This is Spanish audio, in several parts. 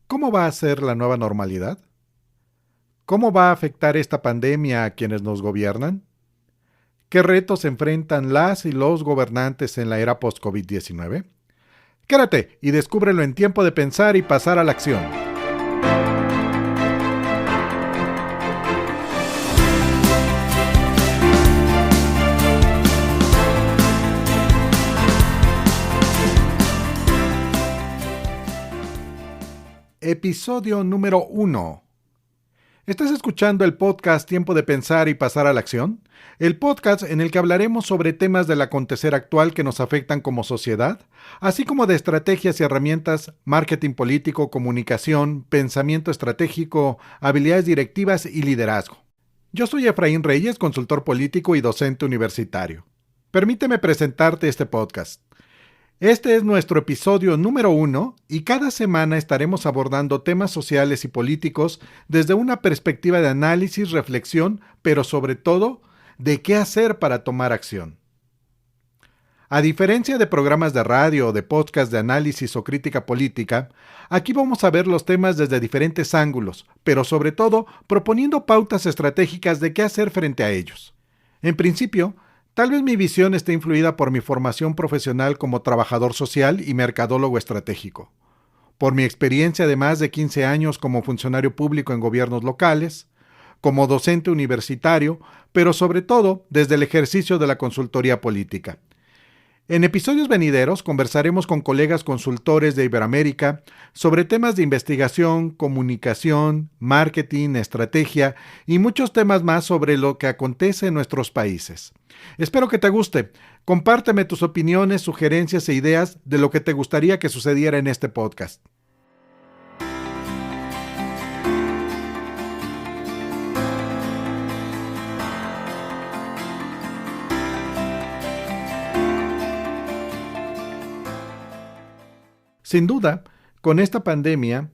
¿Cómo va a ser la nueva normalidad? ¿Cómo va a afectar esta pandemia a quienes nos gobiernan? ¿Qué retos enfrentan las y los gobernantes en la era post-COVID-19? Quédate y descúbrelo en Tiempo de Pensar y Pasar a la Acción. Episodio número 1. ¿Estás escuchando el podcast Tiempo de Pensar y Pasar a la Acción? El podcast en el que hablaremos sobre temas del acontecer actual que nos afectan como sociedad, así como de estrategias y herramientas, marketing político, comunicación, pensamiento estratégico, habilidades directivas y liderazgo. Yo soy Efraín Reyes, consultor político y docente universitario. Permíteme presentarte este podcast. Este es nuestro episodio número 1 y cada semana estaremos abordando temas sociales y políticos desde una perspectiva de análisis, reflexión, pero sobre todo, de qué hacer para tomar acción. A diferencia de programas de radio o de podcast de análisis o crítica política, aquí vamos a ver los temas desde diferentes ángulos, pero sobre todo proponiendo pautas estratégicas de qué hacer frente a ellos. En principio, tal vez mi visión esté influida por mi formación profesional como trabajador social y mercadólogo estratégico, por mi experiencia de más de 15 años como funcionario público en gobiernos locales, como docente universitario, pero sobre todo desde el ejercicio de la consultoría política. En episodios venideros conversaremos con colegas consultores de Iberoamérica sobre temas de investigación, comunicación, marketing, estrategia y muchos temas más sobre lo que acontece en nuestros países. Espero que te guste. Compárteme tus opiniones, sugerencias e ideas de lo que te gustaría que sucediera en este podcast. Sin duda, con esta pandemia,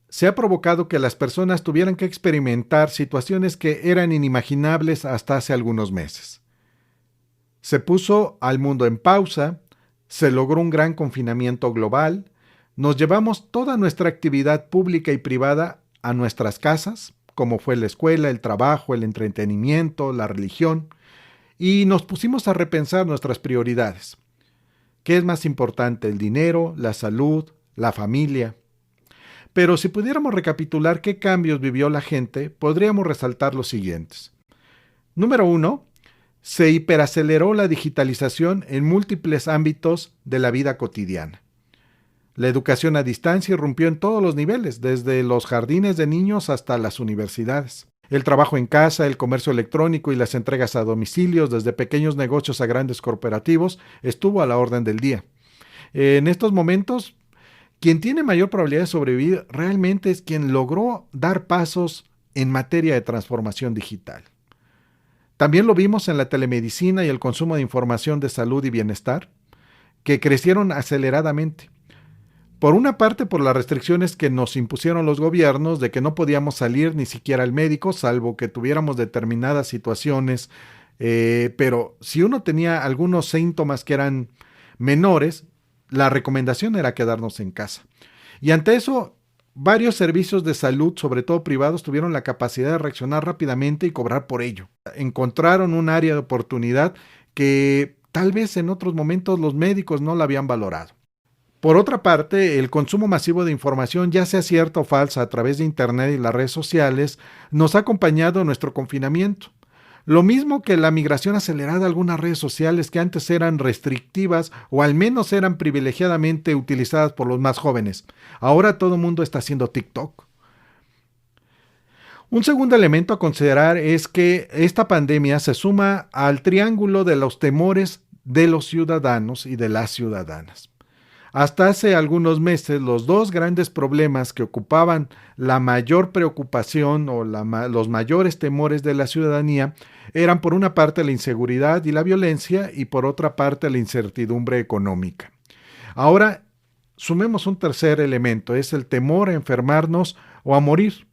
se ha provocado que las personas tuvieran que experimentar situaciones que eran inimaginables hasta hace algunos meses. Se puso al mundo en pausa, se logró un gran confinamiento global, nos llevamos toda nuestra actividad pública y privada a nuestras casas, como fue la escuela, el trabajo, el entretenimiento, la religión, y nos pusimos a repensar nuestras prioridades. ¿Qué es más importante? ¿El dinero, la salud, la familia? Pero si pudiéramos recapitular qué cambios vivió la gente, podríamos resaltar los siguientes. Número 1. Se hiperaceleró la digitalización en múltiples ámbitos de la vida cotidiana. La educación a distancia irrumpió en todos los niveles, desde los jardines de niños hasta las universidades. El trabajo en casa, el comercio electrónico y las entregas a domicilios, desde pequeños negocios a grandes corporativos, estuvo a la orden del día. En estos momentos, quien tiene mayor probabilidad de sobrevivir realmente es quien logró dar pasos en materia de transformación digital. También lo vimos en la telemedicina y el consumo de información de salud y bienestar, que crecieron aceleradamente. Por una parte, por las restricciones que nos impusieron los gobiernos de que no podíamos salir ni siquiera al médico, salvo que tuviéramos determinadas situaciones, pero si uno tenía algunos síntomas que eran menores, la recomendación era quedarnos en casa. Y ante eso, varios servicios de salud, sobre todo privados, tuvieron la capacidad de reaccionar rápidamente y cobrar por ello. Encontraron un área de oportunidad que tal vez en otros momentos los médicos no la habían valorado. Por otra parte, el consumo masivo de información, ya sea cierta o falsa, a través de Internet y las redes sociales, nos ha acompañado en nuestro confinamiento. Lo mismo que la migración acelerada a algunas redes sociales que antes eran restrictivas o al menos eran privilegiadamente utilizadas por los más jóvenes. Ahora todo el mundo está haciendo TikTok. Un segundo elemento a considerar es que esta pandemia se suma al triángulo de los temores de los ciudadanos y de las ciudadanas. Hasta hace algunos meses, los dos grandes problemas que ocupaban la mayor preocupación o los mayores temores de la ciudadanía eran por una parte la inseguridad y la violencia y por otra parte la incertidumbre económica. Ahora, sumemos un tercer elemento, es el temor a enfermarnos o a morir.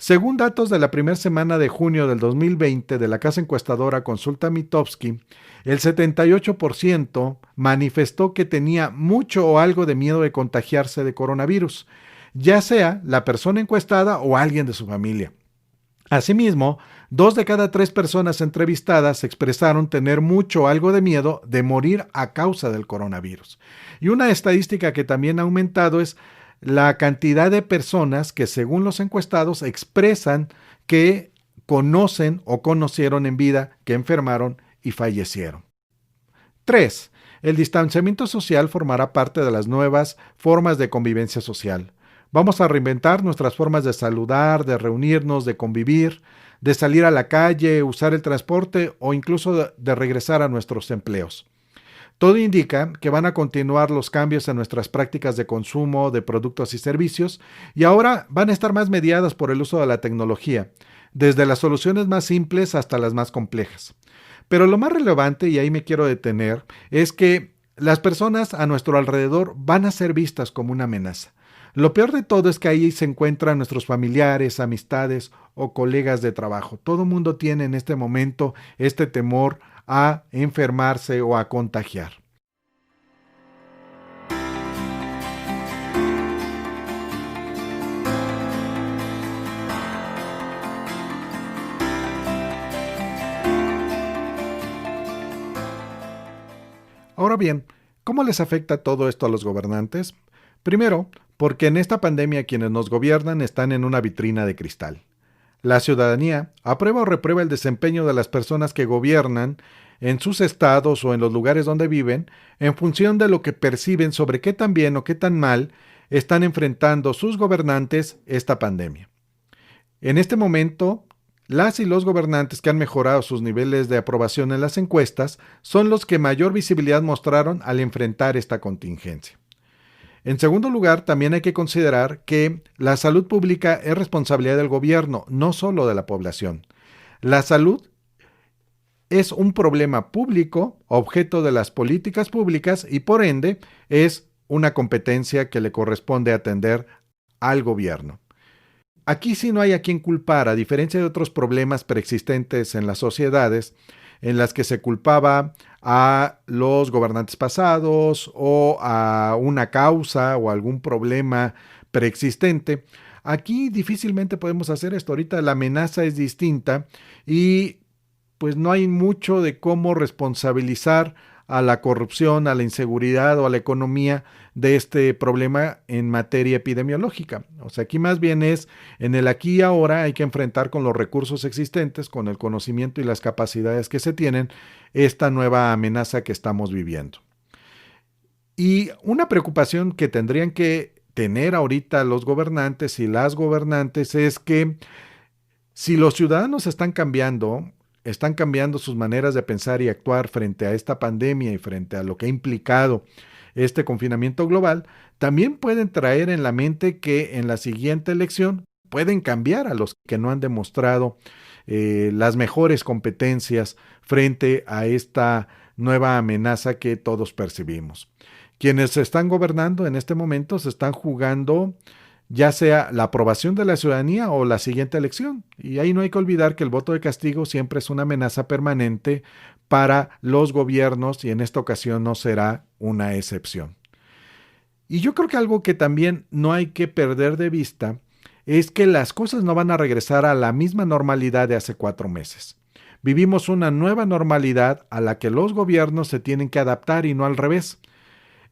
Según datos de la primera semana de junio del 2020 de la casa encuestadora Consulta Mitofsky, el 78% manifestó que tenía mucho o algo de miedo de contagiarse de coronavirus. ya sea la persona encuestada o alguien de su familia. Asimismo, 2 de cada 3 personas entrevistadas expresaron tener mucho o algo de miedo de morir a causa del coronavirus. Y una estadística que también ha aumentado es la cantidad de personas que, según los encuestados, expresan que conocen o conocieron en vida que enfermaron y fallecieron. 3. El distanciamiento social formará parte de las nuevas formas de convivencia social. Vamos a reinventar nuestras formas de saludar, de reunirnos, de convivir, de salir a la calle, usar el transporte o incluso de regresar a nuestros empleos. Todo indica que van a continuar los cambios en nuestras prácticas de consumo de productos y servicios y ahora van a estar más mediadas por el uso de la tecnología, desde las soluciones más simples hasta las más complejas. Pero lo más relevante, y ahí me quiero detener, es que las personas a nuestro alrededor van a ser vistas como una amenaza. Lo peor de todo es que ahí se encuentran nuestros familiares, amistades o colegas de trabajo. Todo el mundo tiene en este momento este temor a enfermarse o a contagiar. Ahora bien, ¿cómo les afecta todo esto a los gobernantes? Primero, porque en esta pandemia quienes nos gobiernan están en una vitrina de cristal. La ciudadanía aprueba o reprueba el desempeño de las personas que gobiernan en sus estados o en los lugares donde viven en función de lo que perciben sobre qué tan bien o qué tan mal están enfrentando sus gobernantes esta pandemia. En este momento, las y los gobernantes que han mejorado sus niveles de aprobación en las encuestas son los que mayor visibilidad mostraron al enfrentar esta contingencia. En segundo lugar, también hay que considerar que la salud pública es responsabilidad del gobierno, no solo de la población. La salud es un problema público, objeto de las políticas públicas y por ende es una competencia que le corresponde atender al gobierno. Aquí sí no hay a quien culpar, a diferencia de otros problemas preexistentes en las sociedades, en las que se culpaba a los gobernantes pasados o a una causa o algún problema preexistente. Aquí difícilmente podemos hacer esto. Ahorita la amenaza es distinta y pues no hay mucho de cómo responsabilizar a la corrupción, a la inseguridad o a la economía de este problema en materia epidemiológica. O sea, aquí más bien es en el aquí y ahora hay que enfrentar con los recursos existentes, con el conocimiento y las capacidades que se tienen, esta nueva amenaza que estamos viviendo. Y una preocupación que tendrían que tener ahorita los gobernantes y las gobernantes es que si los ciudadanos están cambiando sus maneras de pensar y actuar frente a esta pandemia y frente a lo que ha implicado este confinamiento global, también pueden traer en la mente que en la siguiente elección pueden cambiar a los que no han demostrado las mejores competencias frente a esta nueva amenaza que todos percibimos. Quienes están gobernando en este momento se están jugando ya sea la aprobación de la ciudadanía o la siguiente elección. Y ahí no hay que olvidar que el voto de castigo siempre es una amenaza permanente para los gobiernos y en esta ocasión no será una excepción. Y yo creo que algo que también no hay que perder de vista es que las cosas no van a regresar a la misma normalidad de hace 4 meses. Vivimos una nueva normalidad a la que los gobiernos se tienen que adaptar y no al revés.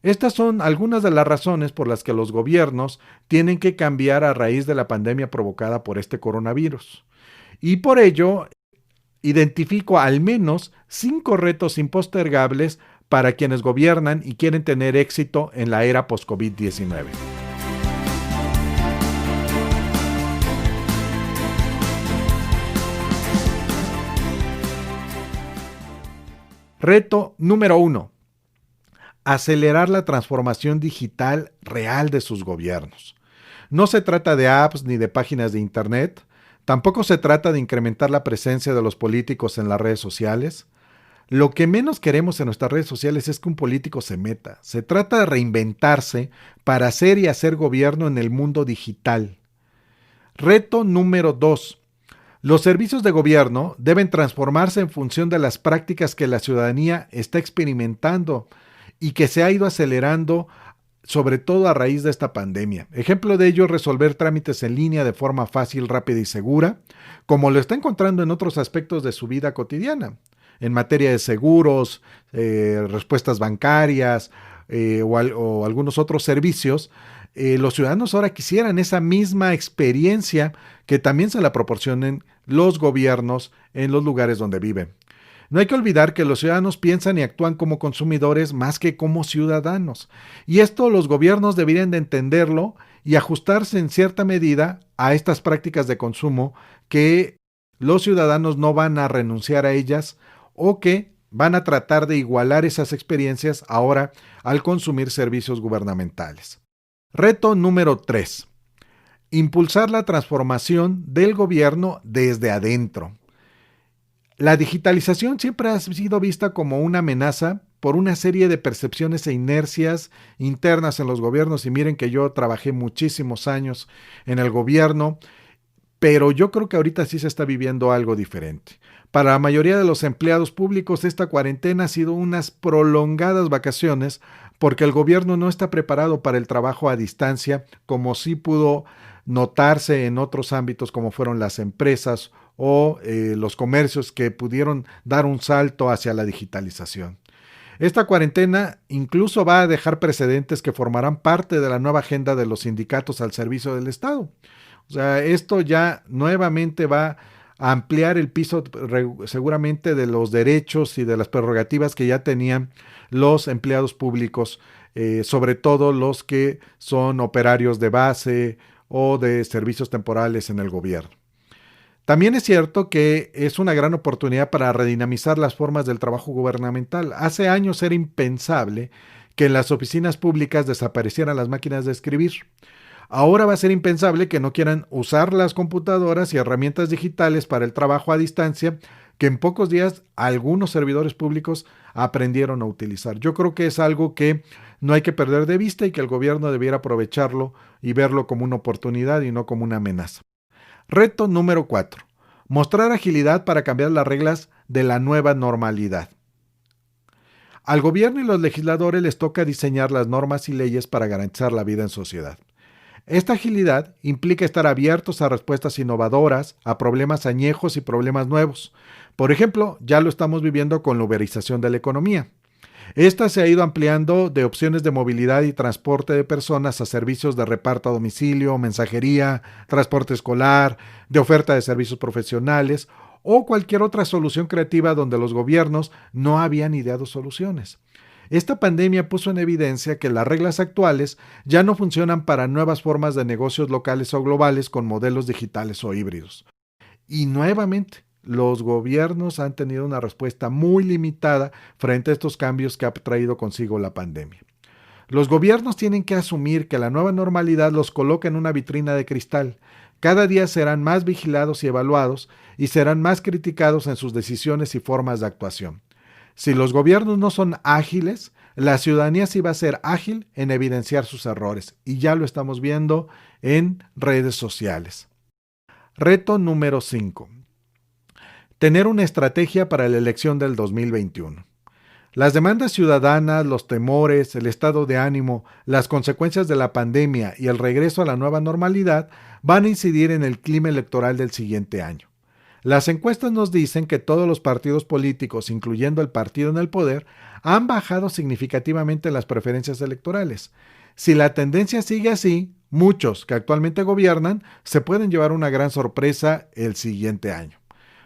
Estas son algunas de las razones por las que los gobiernos tienen que cambiar a raíz de la pandemia provocada por este coronavirus. Y por ello, identifico al menos 5 retos impostergables para quienes gobiernan y quieren tener éxito en la era post-COVID-19. Reto número 1. Acelerar la transformación digital real de sus gobiernos. No se trata de apps ni de páginas de internet, tampoco se trata de incrementar la presencia de los políticos en las redes sociales. Lo que menos queremos en nuestras redes sociales es que un político se meta. Se trata de reinventarse para hacer y hacer gobierno en el mundo digital. Reto número 2. Los servicios de gobierno deben transformarse en función de las prácticas que la ciudadanía está experimentando y que se ha ido acelerando sobre todo a raíz de esta pandemia. Ejemplo de ello es resolver trámites en línea de forma fácil, rápida y segura, como lo está encontrando en otros aspectos de su vida cotidiana, en materia de seguros, respuestas bancarias o algunos otros servicios. Los ciudadanos ahora quisieran esa misma experiencia que también se la proporcionen los gobiernos en los lugares donde viven. No hay que olvidar que los ciudadanos piensan y actúan como consumidores más que como ciudadanos. Y esto los gobiernos deberían de entenderlo y ajustarse en cierta medida a estas prácticas de consumo que los ciudadanos no van a renunciar a ellas o que van a tratar de igualar esas experiencias ahora al consumir servicios gubernamentales. Reto número 3. Impulsar la transformación del gobierno desde adentro. La digitalización siempre ha sido vista como una amenaza por una serie de percepciones e inercias internas en los gobiernos, y miren que yo trabajé muchísimos años en el gobierno, pero yo creo que ahorita sí se está viviendo algo diferente. Para la mayoría de los empleados públicos, esta cuarentena ha sido unas prolongadas vacaciones porque el gobierno no está preparado para el trabajo a distancia, como sí pudo notarse en otros ámbitos como fueron las empresas o los comercios que pudieron dar un salto hacia la digitalización. Esta cuarentena incluso va a dejar precedentes que formarán parte de la nueva agenda de los sindicatos al servicio del Estado. O sea, esto ya nuevamente va a ampliar el piso seguramente de los derechos y de las prerrogativas que ya tenían los empleados públicos, sobre todo los que son operarios de base o de servicios temporales en el gobierno. También es cierto que es una gran oportunidad para redinamizar las formas del trabajo gubernamental. Hace años era impensable que en las oficinas públicas desaparecieran las máquinas de escribir. Ahora va a ser impensable que no quieran usar las computadoras y herramientas digitales para el trabajo a distancia, que en pocos días algunos servidores públicos aprendieron a utilizar. Yo creo que es algo que no hay que perder de vista y que el gobierno debiera aprovecharlo y verlo como una oportunidad y no como una amenaza. Reto número 4. Mostrar agilidad para cambiar las reglas de la nueva normalidad. Al gobierno y los legisladores les toca diseñar las normas y leyes para garantizar la vida en sociedad. Esta agilidad implica estar abiertos a respuestas innovadoras, a problemas añejos y problemas nuevos. Por ejemplo, ya lo estamos viviendo con la uberización de la economía. Esta se ha ido ampliando de opciones de movilidad y transporte de personas a servicios de reparto a domicilio, mensajería, transporte escolar, de oferta de servicios profesionales o cualquier otra solución creativa donde los gobiernos no habían ideado soluciones. Esta pandemia puso en evidencia que las reglas actuales ya no funcionan para nuevas formas de negocios locales o globales con modelos digitales o híbridos. Y nuevamente, los gobiernos han tenido una respuesta muy limitada frente a estos cambios que ha traído consigo la pandemia. Los gobiernos tienen que asumir que la nueva normalidad los coloca en una vitrina de cristal. Cada día serán más vigilados y evaluados y serán más criticados en sus decisiones y formas de actuación. Si los gobiernos no son ágiles, la ciudadanía sí va a ser ágil en evidenciar sus errores, y ya lo estamos viendo en redes sociales. Reto número 5. Tener una estrategia para la elección del 2021. Las demandas ciudadanas, los temores, el estado de ánimo, las consecuencias de la pandemia y el regreso a la nueva normalidad van a incidir en el clima electoral del siguiente año. Las encuestas nos dicen que todos los partidos políticos, incluyendo el partido en el poder, han bajado significativamente las preferencias electorales. Si la tendencia sigue así, muchos que actualmente gobiernan se pueden llevar una gran sorpresa el siguiente año.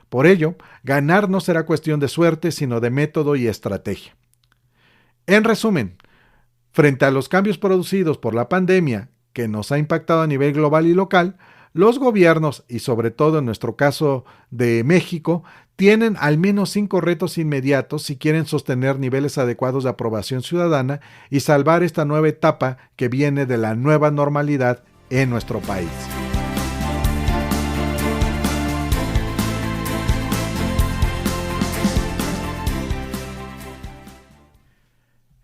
Por ello, ganar no será cuestión de suerte, sino de método y estrategia. En resumen, frente a los cambios producidos por la pandemia, que nos ha impactado a nivel global y local, los gobiernos, y sobre todo en nuestro caso de México, tienen al menos 5 retos inmediatos si quieren sostener niveles adecuados de aprobación ciudadana y salvar esta nueva etapa que viene de la nueva normalidad en nuestro país.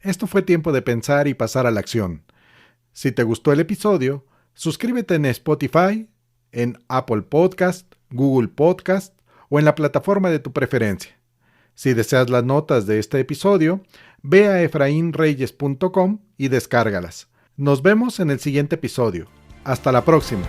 Esto fue tiempo de pensar y pasar a la acción. Si te gustó el episodio, suscríbete en Spotify, en Apple Podcast, Google Podcast o en la plataforma de tu preferencia. Si deseas las notas de este episodio, ve a efrainreyes.com y descárgalas. Nos vemos en el siguiente episodio. Hasta la próxima.